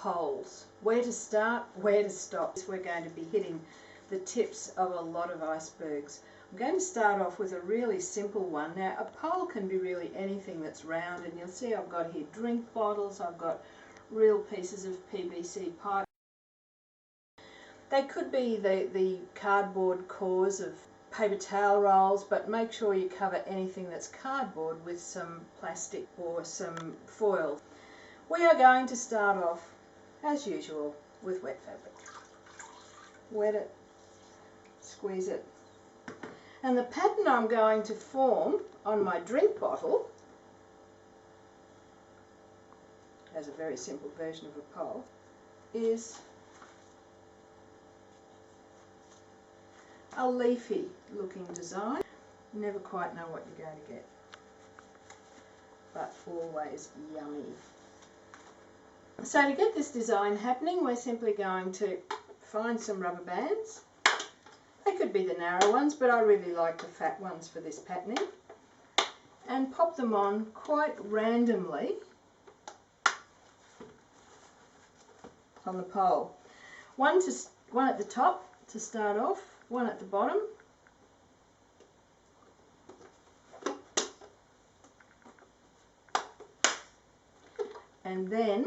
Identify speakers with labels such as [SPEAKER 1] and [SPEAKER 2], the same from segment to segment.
[SPEAKER 1] poles. Where to start, where to stop. We're going to be hitting the tips of a lot of icebergs. I'm going to start off with a really simple one. Now, a pole can be really anything that's round, and you'll see I've got here drink bottles, I've got real pieces of PVC pipe. They could be the cardboard cores of paper towel rolls, but make sure you cover anything that's cardboard with some plastic or some foil. We are going to start off, as usual, with wet fabric. Wet it, squeeze it. And the pattern I'm going to form on my drink bottle, as a very simple version of a pole, is a leafy looking design. You never quite know what you're going to get, but always yummy. So to get this design happening, we're simply going to find some rubber bands. They could be the narrow ones, but I really like the fat ones for this patterning. And pop them on quite randomly on the pole. One at the top to start off, one at the bottom. And then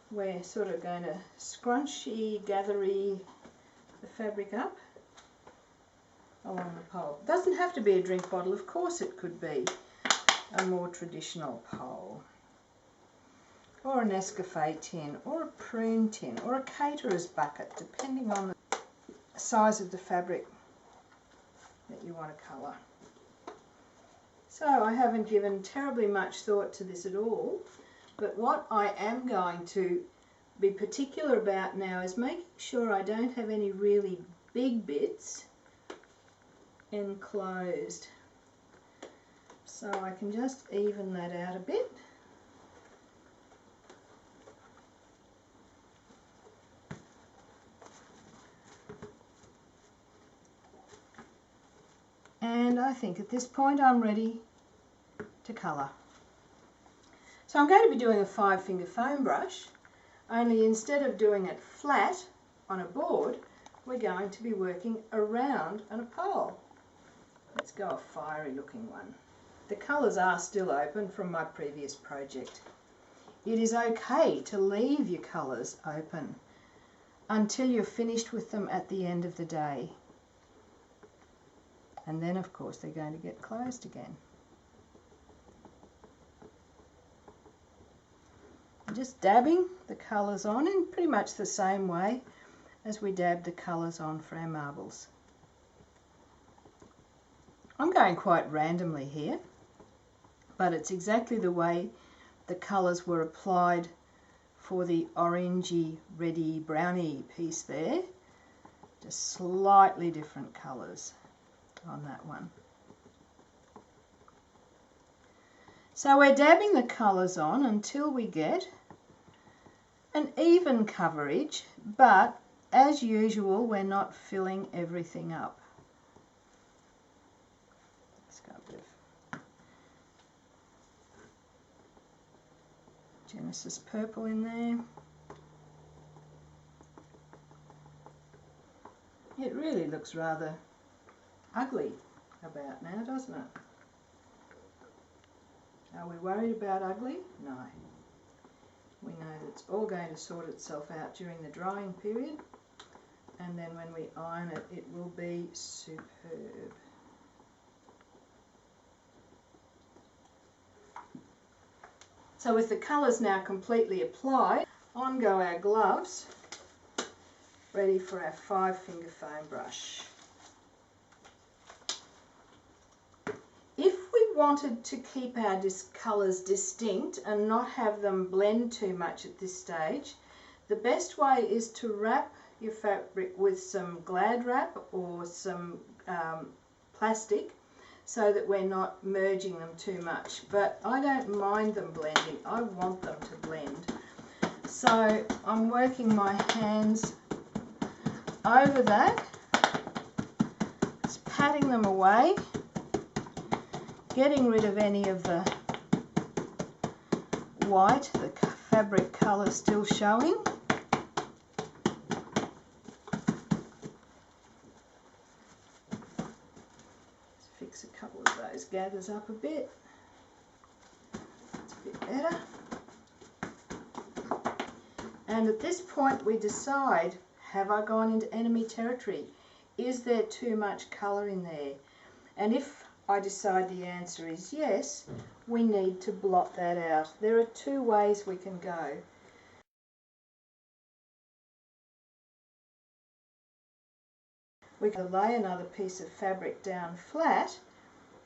[SPEAKER 1] we're sort of going to scrunchy, gathery the fabric up along the pole. It doesn't have to be a drink bottle, of course it could be a more traditional pole, or an Nescafe tin, or a prune tin, or a caterer's bucket, depending on the size of the fabric that you want to colour. So I haven't given terribly much thought to this at all, but what I am going to be particular about now is making sure I don't have any really big bits enclosed. So I can just even that out a bit. And I think at this point I'm ready to colour. So I'm going to be doing a 5-finger foam brush, only instead of doing it flat on a board, we're going to be working around on a pole. Let's go a fiery looking one. The colours are still open from my previous project. It is okay to leave your colours open until you're finished with them at the end of the day. And then of course they're going to get closed again. I'm just dabbing the colours on in pretty much the same way as we dab the colours on for our marbles. I'm going quite randomly here, but it's exactly the way the colours were applied for the orangey, reddy, browny piece there. Just slightly different colours on that one. So we're dabbing the colours on until we get an even coverage, but as usual we're not filling everything up. Let's go a bit of Genesis purple in there. It really looks rather ugly about now, doesn't it? Are we worried about ugly? No. We know that it's all going to sort itself out during the drying period, and then when we iron it, it will be superb. So with the colours now completely applied, on go our gloves, ready for our 5-finger foam brush. If we wanted to keep our colours distinct and not have them blend too much at this stage, the best way is to wrap your fabric with some Glad wrap or some plastic so that we're not merging them too much. But I don't mind them blending, I want them to blend. So I'm working my hands over that, just patting them away, getting rid of any of the white, the fabric colour still showing. Let's fix a couple of those gathers up a bit. That's a bit better. And at this point we decide, have I gone into enemy territory? Is there too much colour in there? And if I decide the answer is yes, we need to blot that out. There are two ways we can go. We can lay another piece of fabric down flat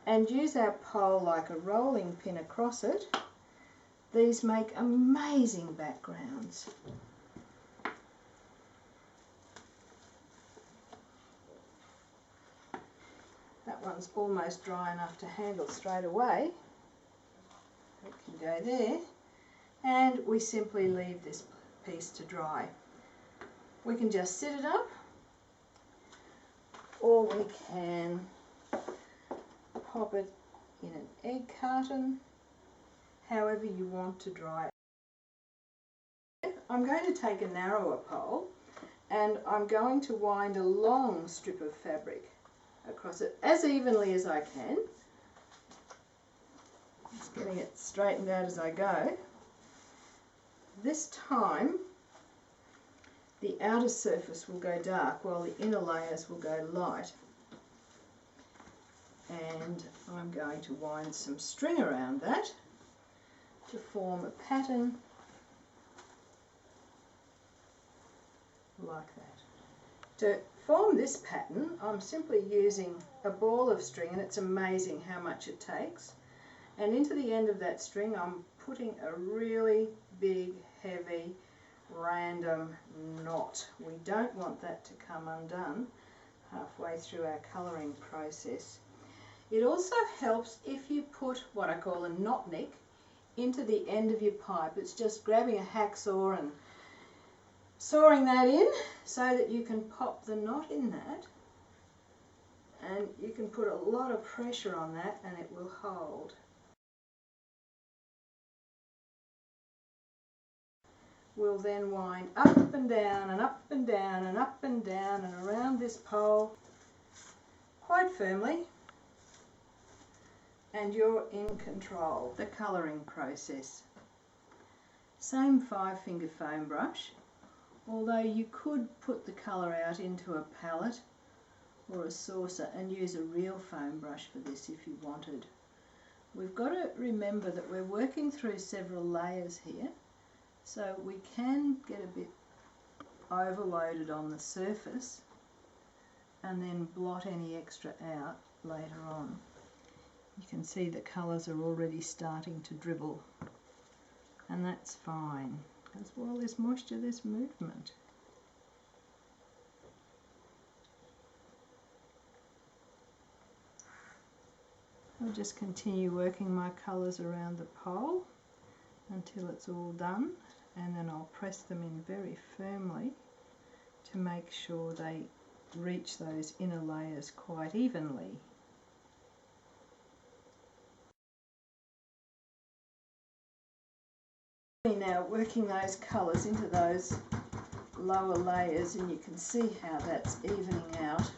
[SPEAKER 1] and use our pole like a rolling pin across it. These make amazing backgrounds. That one's almost dry enough to handle straight away. It can go there. And we simply leave this piece to dry. We can just sit it up, or we can pop it in an egg carton, however you want to dry it. I'm going to take a narrower pole and I'm going to wind a long strip of fabric across it as evenly as I can. Just getting it straightened out as I go. This time the outer surface will go dark while the inner layers will go light. And I'm going to wind some string around that to form a pattern like that. To form this pattern, I'm simply using a ball of string, and it's amazing how much it takes. And into the end of that string I'm putting a really big, heavy, random knot. We don't want that to come undone halfway through our colouring process. It also helps if you put what I call a knot nick into the end of your pipe. It's just grabbing a hacksaw and sawing that in so that you can pop the knot in that, and you can put a lot of pressure on that and it will hold. We'll then wind up and down and up and down and up and down and around this pole quite firmly, and you're in control. The colouring process. Same 5-finger foam brush, although you could put the colour out into a palette or a saucer and use a real foam brush for this if you wanted. We've got to remember that we're working through several layers here, so we can get a bit overloaded on the surface and then blot any extra out later on. You can see the colours are already starting to dribble, and that's fine, because while there's moisture there's movement. I'll just continue working my colours around the pole until it's all done, and then I'll press them in very firmly to make sure they reach those inner layers quite evenly. Now working those colours into those lower layers, and you can see how that's evening out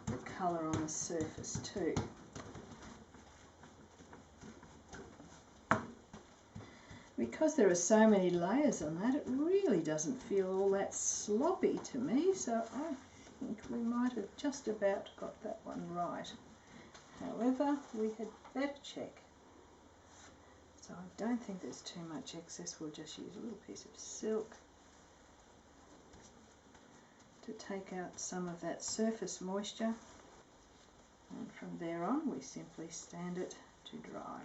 [SPEAKER 1] the colour on the surface too. Because there are so many layers on that, it really doesn't feel all that sloppy to me, so I think we might have just about got that one right. However, we had better check. So I don't think there's too much excess. We'll just use a little piece of silk to take out some of that surface moisture, and from there on we simply stand it to dry.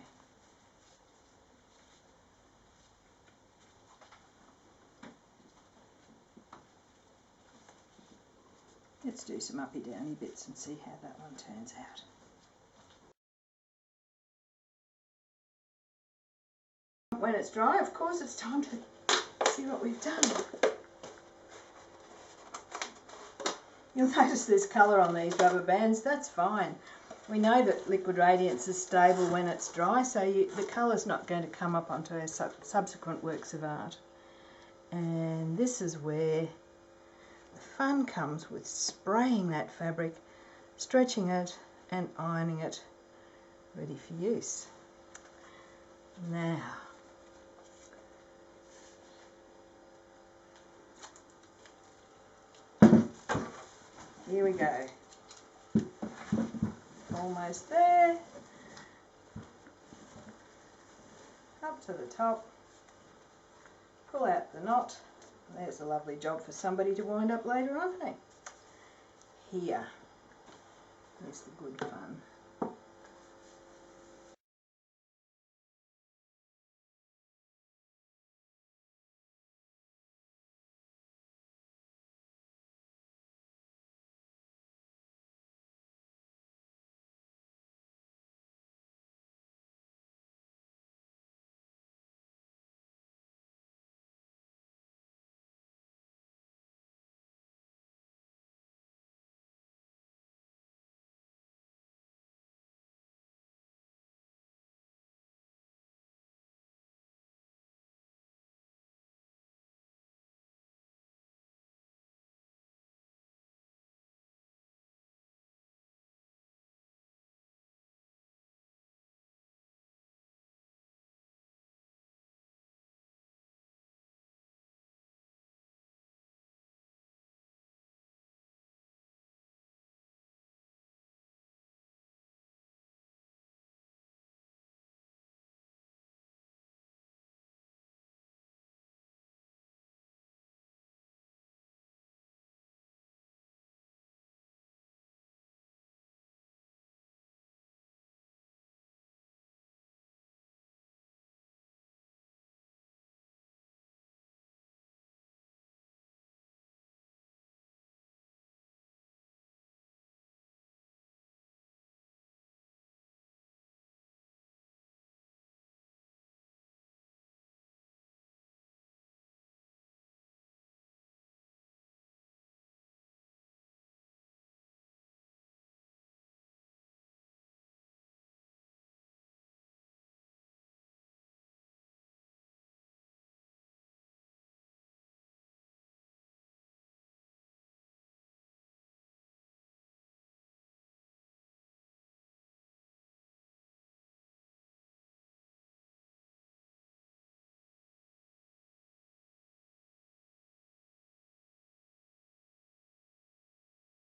[SPEAKER 1] Let's do some uppy downy bits and see how that one turns out. When it's dry, of course, it's time to see what we've done. You'll notice there's colour on these rubber bands. That's fine. We know that Liquid Radiance is stable when it's dry, so the colour's not going to come up onto our subsequent works of art. And this is where the fun comes with spraying that fabric, stretching it and ironing it ready for use. Now, here we go. Almost there. Up to the top. Pull out the knot. There's a lovely job for somebody to wind up later on, hey? Here is the good fun.